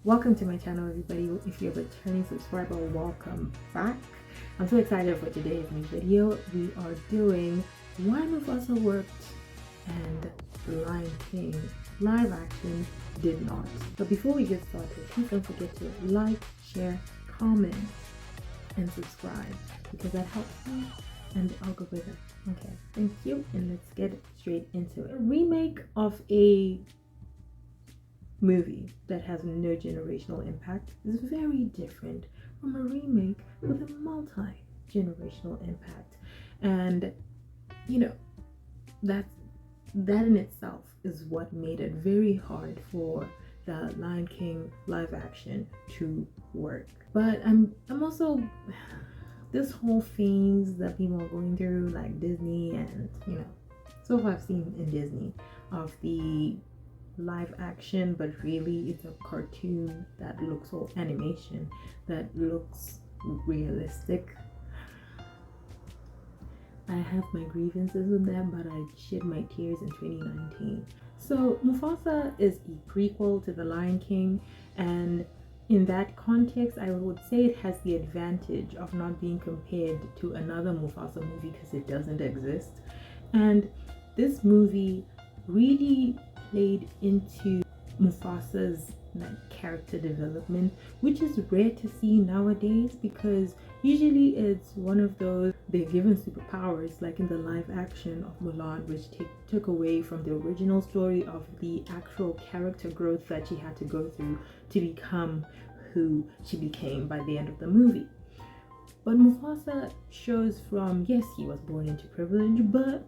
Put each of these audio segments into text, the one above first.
Welcome to my channel, everybody. If you're a returning subscriber, welcome back. I'm so excited for today's new video. We are doing Why Mufasa Worked and Lion King live action did not. But before we get started, please don't forget to like, share, comment, and subscribe because that helps me and the algorithm. Okay, thank you, and let's get straight into it. A remake of a movie that has no generational impact is very different from a remake with a multi-generational impact. And you know, that in itself is what made it very hard for the Lion King live action to work. But I'm also this whole things that people are going through, like Disney, and so far I've seen in Disney of the live action, but really it's a cartoon that looks, or animation that looks realistic. I have my grievances with that, but I shed my tears in 2019. So Mufasa is a prequel to The Lion King, and in that context I would say it has the advantage of not being compared to another Mufasa movie because it doesn't exist. And this movie really played into Mufasa's character development, which is rare to see nowadays, because usually it's one of those they're given superpowers, like in the live action of Mulan, which took away from the original story of the actual character growth that she had to go through to become who she became by the end of the movie. But Mufasa shows from, yes, he was born into privilege, but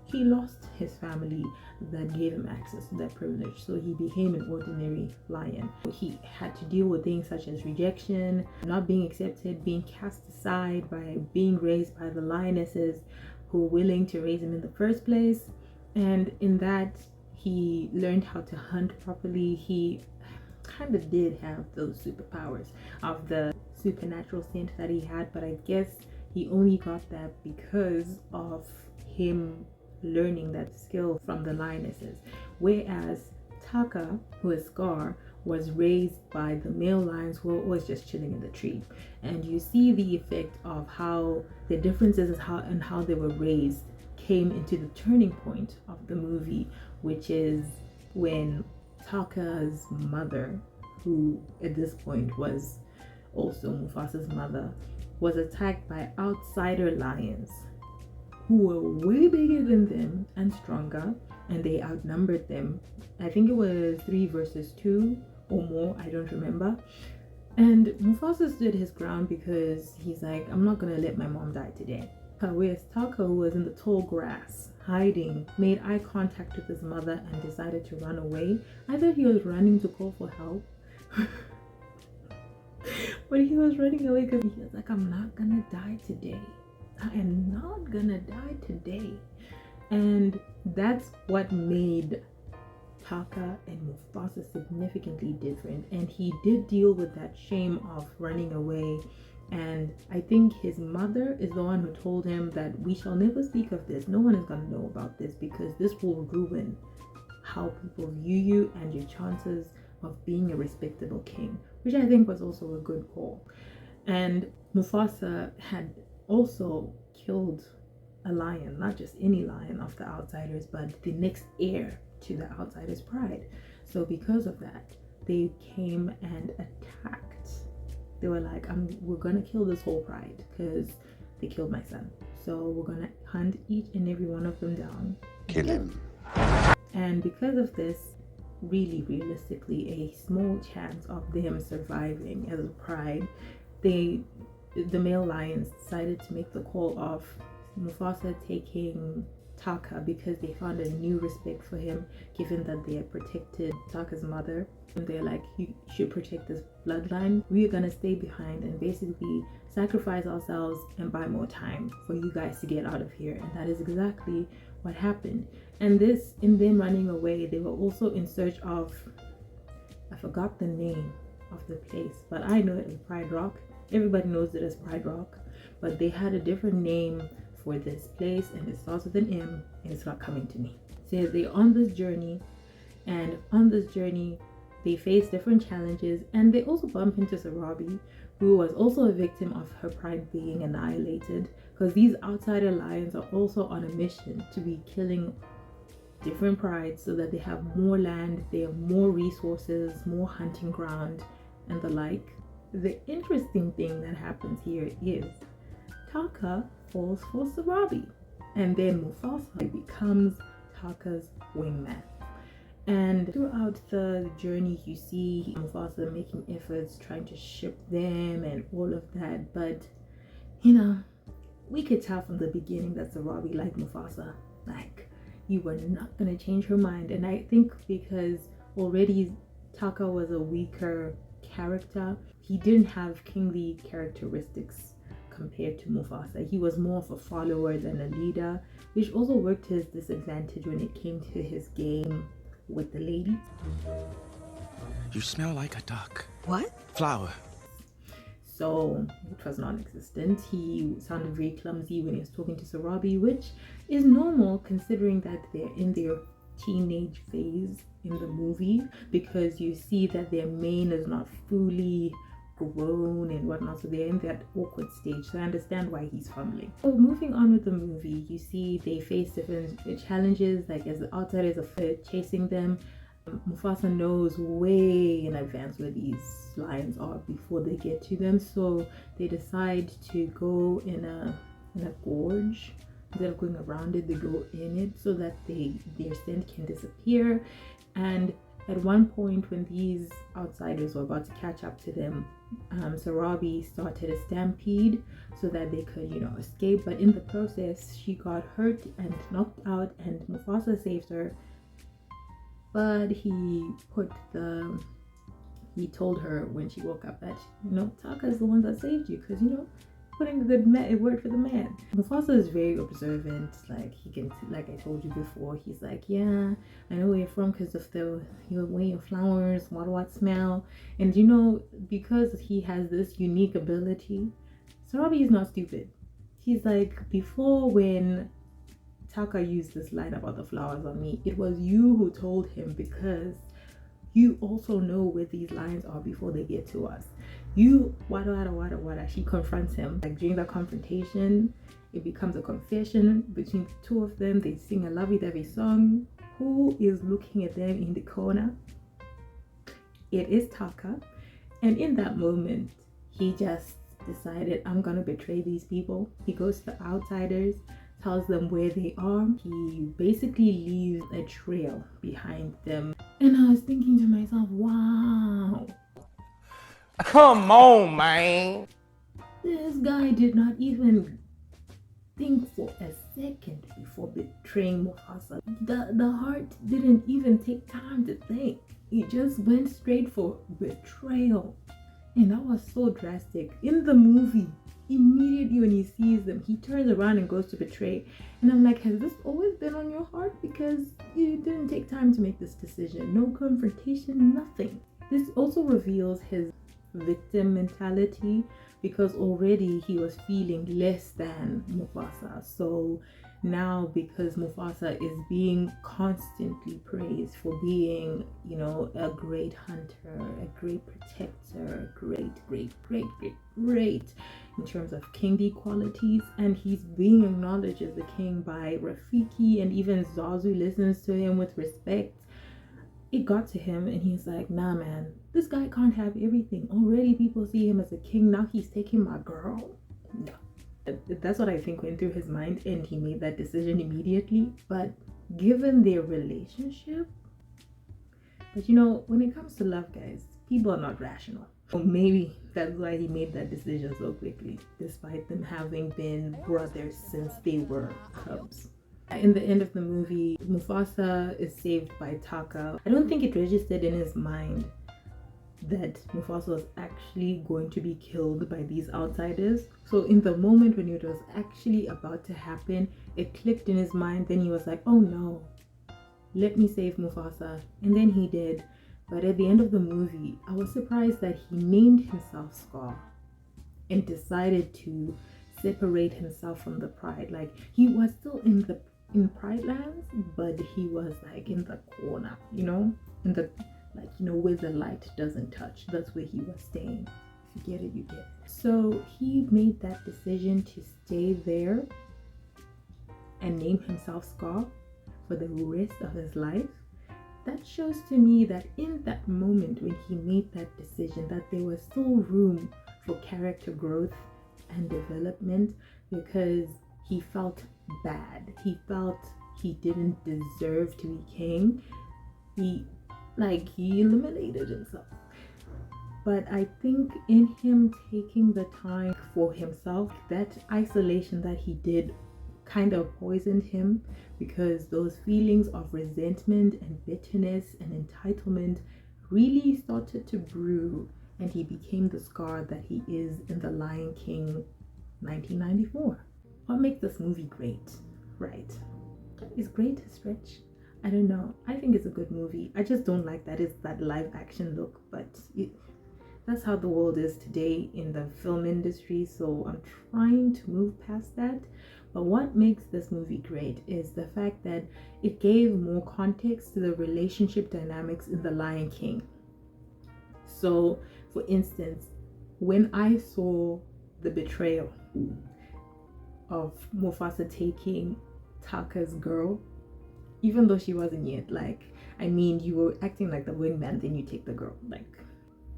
he lost his family that gave him access to that privilege, so he became an ordinary lion. He had to deal with things such as rejection, not being accepted, being cast aside by being raised by the lionesses who were willing to raise him in the first place. And in that, he learned how to hunt properly. He kind of did have those superpowers of the supernatural scent that he had, but I guess he only got that because of him learning that skill from the lionesses. Whereas Taka, who is Scar, was raised by the male lions who were always just chilling in the tree. And you see the effect of how the differences and how they were raised came into the turning point of the movie, which is when Taka's mother, who at this point was also Mufasa's mother, was attacked by outsider lions who were way bigger than them and stronger, and they outnumbered them. I think it was 3 versus 2 or more, I don't remember. And Mufasa stood his ground because he's like, I'm not gonna let my mom die today. Whereas Taka, who was in the tall grass hiding, made eye contact with his mother and decided to run away. I thought he was running to call for help. But he was running away because he was like, I'm not gonna die today. I am not gonna die today. And that's what made Taka and Mufasa significantly different. And he did deal with that shame of running away. And I think his mother is the one who told him that we shall never speak of this. No one is gonna know about this because this will ruin how people view you and your chances of being a respectable king, which I think was also a good call. And Mufasa had also killed a lion, not just any lion of the outsiders, but the next heir to the outsiders' pride. So because of that, they came and attacked. They were like, we're gonna kill this whole pride because they killed my son. So we're gonna hunt each and every one of them down. Kill him. And because of this, really realistically, a small chance of them surviving as a pride, the male lions decided to make the call of Mufasa taking Taka because they found a new respect for him, given that they had protected Taka's mother. And they're like, you should protect this bloodline. We're gonna stay behind and basically sacrifice ourselves and buy more time for you guys to get out of here. And that is exactly what happened. And this, in them running away, they were also in search of, I forgot the name of the place, but I know it as Pride Rock. Everybody knows it as Pride Rock, but they had a different name for this place, and it starts with an M, and it's not coming to me. So they're on this journey, and on this journey They face different challenges, and they also bump into Sarabi, who was also a victim of her pride being annihilated, because these outsider lions are also on a mission to be killing different prides so that they have more land, they have more resources, more hunting ground, and the like. The interesting thing that happens here is Taka falls for Sarabi, and then Mufasa becomes Taka's wingman. And throughout the journey, you see Mufasa making efforts trying to ship them and all of that. But, we could tell from the beginning that Sarabi liked Mufasa. Like, you were not going to change her mind. And I think because already Taka was a weaker character, he didn't have kingly characteristics compared to Mufasa. He was more of a follower than a leader, which also worked to his disadvantage when it came to his game with the ladies. You smell like a duck. What? Flower. So it was non-existent. He sounded very clumsy when he was talking to Sarabi, which is normal considering that they're in their teenage phase in the movie, because you see that their mane is not fully grown and whatnot, so they're in that awkward stage. So I understand why he's fumbling. So moving on with the movie, you see they face different challenges, like as the outsiders are chasing them. Mufasa knows way in advance where these lions are before they get to them, so they decide to go in a gorge. Instead of going around it, they go in it so that their scent can disappear. And at one point, when these outsiders were about to catch up to them, Sarabi started a stampede so that they could, escape. But in the process, she got hurt and knocked out, and Mufasa saved her. But he told her when she woke up that, Taka is the one that saved you, because, putting a good word for the man. Mufasa is very observant. Like, he can, like I told you before, he's like, yeah, I know where you're from because of the way your flowers, what smell. And because he has this unique ability, Sarabi is not stupid. He's like, before, when Taka used this line about the flowers on me, it was you who told him, because you also know where these lions are before they get to us. Wada. She confronts him. Like, during the confrontation, it becomes a confession between the two of them. They sing a lovey-dovey song. Who is looking at them in the corner? It is Taka. And in that moment, he just decided, I'm gonna betray these people. He goes to the outsiders, tells them where they are. He basically leaves a trail behind them. And I was thinking to myself, wow, Come on, man. this guy did not even think for a second before betraying Mufasa. The heart didn't even take time to think. He just went straight for betrayal. And that was so drastic. In the movie, immediately when he sees them, he turns around and goes to betray. And I'm like, has this always been on your heart? Because you didn't take time to make this decision. No confrontation, nothing. This also reveals his victim mentality, because already he was feeling less than Mufasa. So now, because Mufasa is being constantly praised for being, a great hunter, a great protector, great in terms of kingly qualities, and he's being acknowledged as the king by Rafiki, and even Zazu listens to him with respect. It got to him, and he's like, nah, man, this guy can't have everything. Already people see him as a king. Now he's taking my girl. No. That's what I think went through his mind, and he made that decision immediately. But given their relationship, when it comes to love, guys, people are not rational. Or maybe that's why he made that decision so quickly, despite them having been brothers since they were cubs. In the end of the movie, Mufasa is saved by Taka. I don't think it registered in his mind that Mufasa was actually going to be killed by these outsiders. So in the moment when it was actually about to happen, it clicked in his mind. Then he was like, oh no, let me save Mufasa. And then he did. But at the end of the movie, I was surprised that he named himself Scar and decided to separate himself from the pride. Like, he was still in Pride Lands, but he was like in the corner, in like, you know, where the light doesn't touch. That's where he was staying. If you get it, you get it. So he made that decision to stay there and name himself Scar for the rest of his life. That shows to me that in that moment when he made that decision, that there was still room for character growth and development, because he felt bad. He felt he didn't deserve to be king. He eliminated himself. But I think in him taking the time for himself, that isolation that he did kind of poisoned him, because those feelings of resentment and bitterness and entitlement really started to brew, and he became the Scar that he is in The Lion King 1994. What makes this movie great, right? Is great a stretch? I don't know. I think it's a good movie. I just don't like that it's that live action look, but that's how the world is today in the film industry, so I'm trying to move past that. But what makes this movie great is the fact that it gave more context to the relationship dynamics in The Lion King. So, for instance, when I saw the betrayal of Mufasa taking Taka's girl, even though she wasn't yet, you were acting like the wingman, then you take the girl.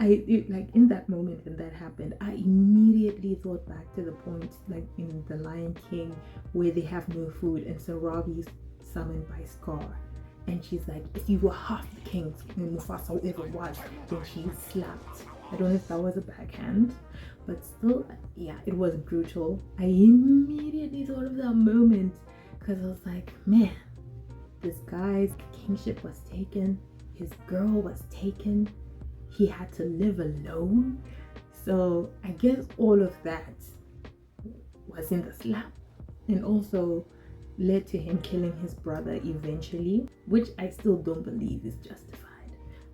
In that moment when that happened, I immediately thought back to the point, like in The Lion King, where they have no food and Sarabi's summoned by Scar, and she's like, if you were half the king, and Mufasa ever was, then she slapped. I don't know if that was a backhand, but still, yeah, it was brutal. I immediately thought of that moment, because I was like, man, this guy's kingship was taken, his girl was taken, he had to live alone. So I guess all of that was in the slap, and also led to him killing his brother eventually, which I still don't believe is justified.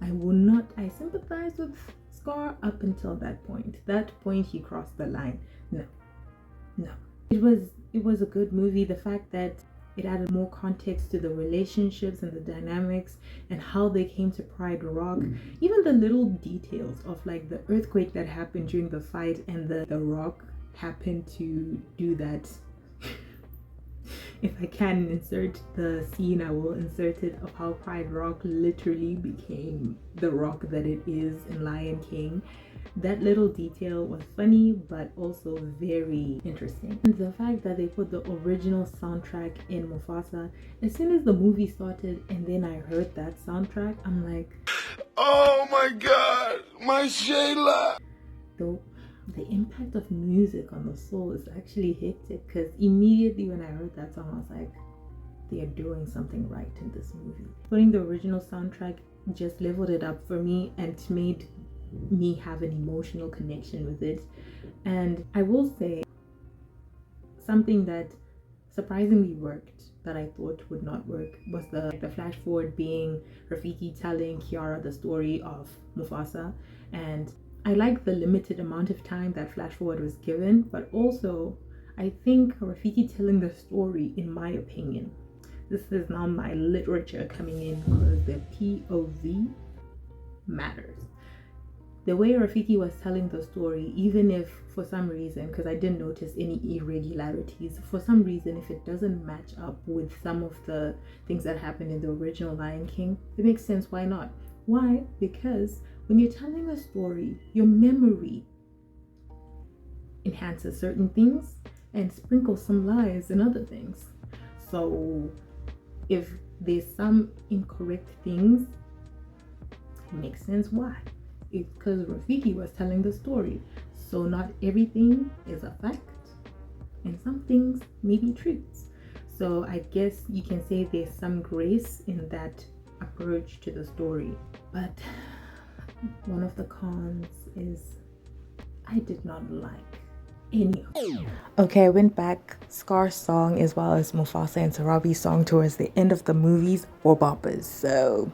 I sympathize with Scar up until that point. That point he crossed the line. No. It was a good movie. The fact that it added more context to the relationships and the dynamics and how they came to Pride Rock. Even the little details of like the earthquake that happened during the fight, and the rock happened to do that. If I can insert the scene, I will insert it, of how Pride Rock literally became the rock that it is in Lion King. That little detail was funny, but also very interesting. And the fact that they put the original soundtrack in Mufasa, as soon as the movie started and then I heard that soundtrack, I'm like, Oh my God, my Shayla! The impact of music on the soul is actually hectic, because immediately when I heard that song, I was like, they are doing something right in this movie. Putting the original soundtrack just leveled it up for me and made me have an emotional connection with it. And I will say something that surprisingly worked, that I thought would not work, was the flash forward being Rafiki telling Kiara the story of Mufasa. And I like the limited amount of time that flash forward was given, but also I think Rafiki telling the story, in my opinion, this is now my literature coming in, because the POV matters. The way Rafiki was telling the story, even if for some reason, because I didn't notice any irregularities, for some reason, if it doesn't match up with some of the things that happened in the original Lion King, it makes sense. Why not? Why? Because when you're telling a story, your memory enhances certain things and sprinkles some lies and other things. So if there's some incorrect things, it makes sense why. It's because Rafiki was telling the story. So not everything is a fact, and some things may be truths. So I guess you can say there's some grace in that approach to the story. But one of the cons is I did not like any of it. Okay, I went back. Scar's song as well as Mufasa and Sarabi's song towards the end of the movies were boppers. So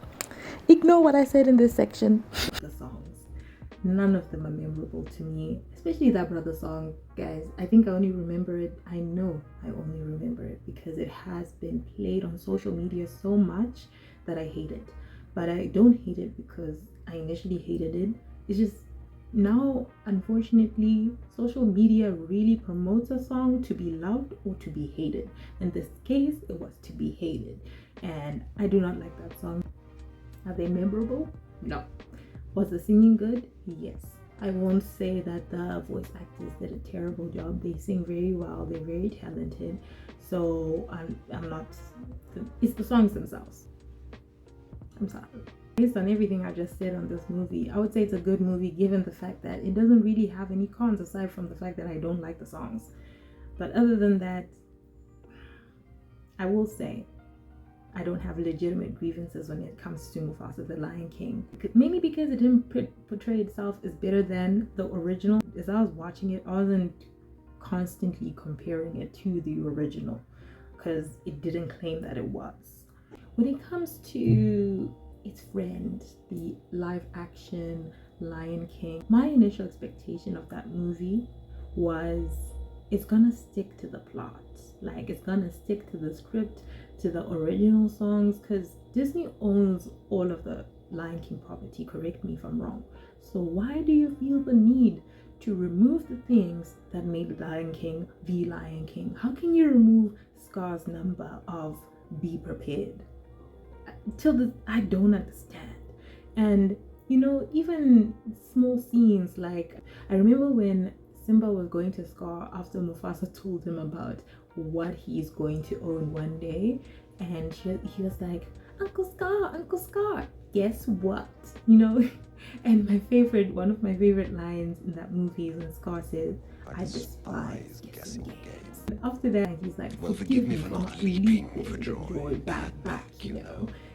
ignore what I said in this section. The songs, none of them are memorable to me, especially that brother song, guys. I think I only remember it. I know I only remember it because it has been played on social media so much that I hate it. but I don't hate it because I initially hated it. It's just now, unfortunately, social media really promotes a song to be loved or to be hated. In this case, it was to be hated, and I do not like that song. Are they memorable? No. Was the singing good? Yes. I won't say that the voice actors did a terrible job. They sing very well. They're very talented. So I'm not. It's the songs themselves. I'm sorry. Based on everything I just said on this movie, I would say it's a good movie given the fact that it doesn't really have any cons aside from the fact that I don't like the songs. But other than that, I will say I don't have legitimate grievances when it comes to Mufasa the Lion King. Mainly because it didn't portray itself as better than the original. As I was watching it, I wasn't constantly comparing it to the original because it didn't claim that it was. When it comes to its friend, the live action Lion King, my initial expectation of that movie was it's gonna stick to the plot. Like, it's gonna stick to the script, to the original songs, because Disney owns all of the Lion King property, correct me if I'm wrong. So why do you feel the need to remove the things that made Lion King the Lion King? How can you remove Scar's number of be prepared? I don't understand. And even small scenes, like I remember when Simba was going to Scar after Mufasa told him about what he's going to own one day, and he was like, Uncle Scar, guess what? And one of my favorite lines in that movie is when Scar says, I despise guessing games. And after that, he's like, Well, forgive me for not leaping for joy. Back,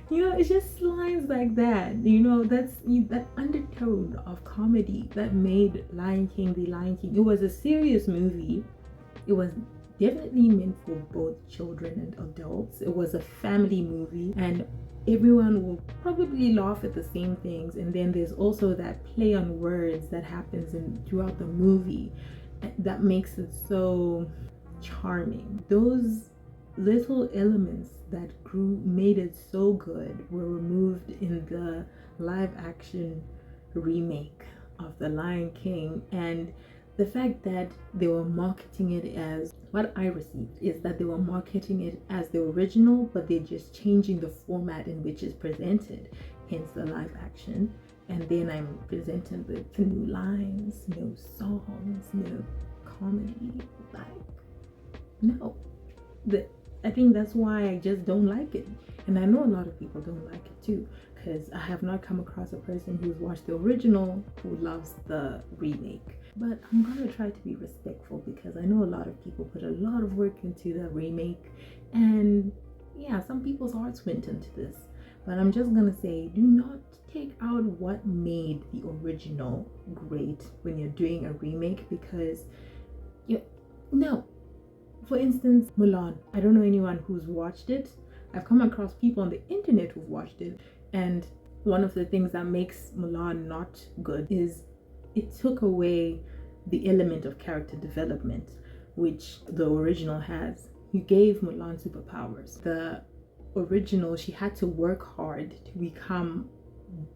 it's just lines like that. That's that undertone of comedy that made Lion King the Lion King. It was a serious movie. It was definitely meant for both children and adults. It was a family movie, and everyone will probably laugh at the same things. And then there's also that play on words that happens throughout the movie that makes it so charming. Those little elements that made it so good were removed in the live action remake of The Lion King. And the fact that they were marketing it as, what I received is that they were marketing it as the original, but they're just changing the format in which it's presented, hence the live action. And then I'm presented with new lines, no songs, no comedy. No. I think that's why I just don't like it. And I know a lot of people don't like it too, because I have not come across a person who's watched the original who loves the remake. But I'm gonna try to be respectful because I know a lot of people put a lot of work into the remake, and yeah, some people's hearts went into this. But I'm just gonna say, do not take out what made the original great when you're doing a remake, because no. For instance, Mulan. I don't know anyone who's watched it. I've come across people on the internet who've watched it, and one of the things that makes Mulan not good is it took away the element of character development, which the original has. You gave Mulan superpowers. The original, she had to work hard to become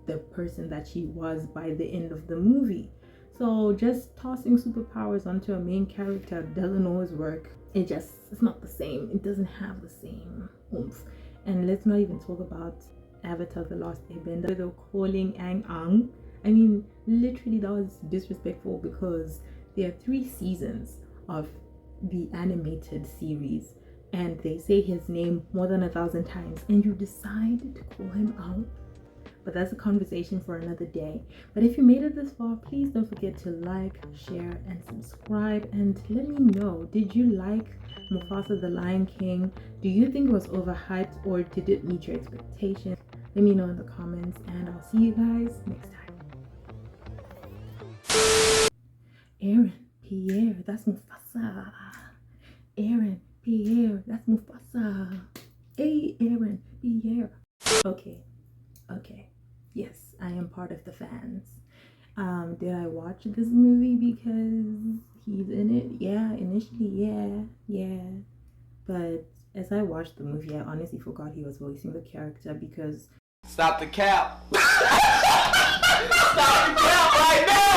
the person that she was by the end of the movie. So just tossing superpowers onto a main character doesn't always work. It's not the same. It doesn't have the same oomph. And let's not even talk about Avatar The Last Airbender. They were calling Aang. I mean, literally that was disrespectful, because there are 3 seasons of the animated series and they say his name more than 1,000 times, and you decide to call him out. But that's a conversation for another day. But if you made it this far, please don't forget to like, share, and subscribe. And let me know, did you like Mufasa the Lion King? Do you think it was overhyped, or did it meet your expectations? Let me know in the comments, and I'll see you guys next time. Aaron, Pierre, that's Mufasa. Aaron, Pierre, that's Mufasa. Hey, Aaron, Pierre. Okay. Yes, I am part of the fans. Did I watch this movie because he's in it? Yeah, initially, yeah. But as I watched the movie, I honestly forgot he was voicing the character, because Stop the cap. Stop the cap right now.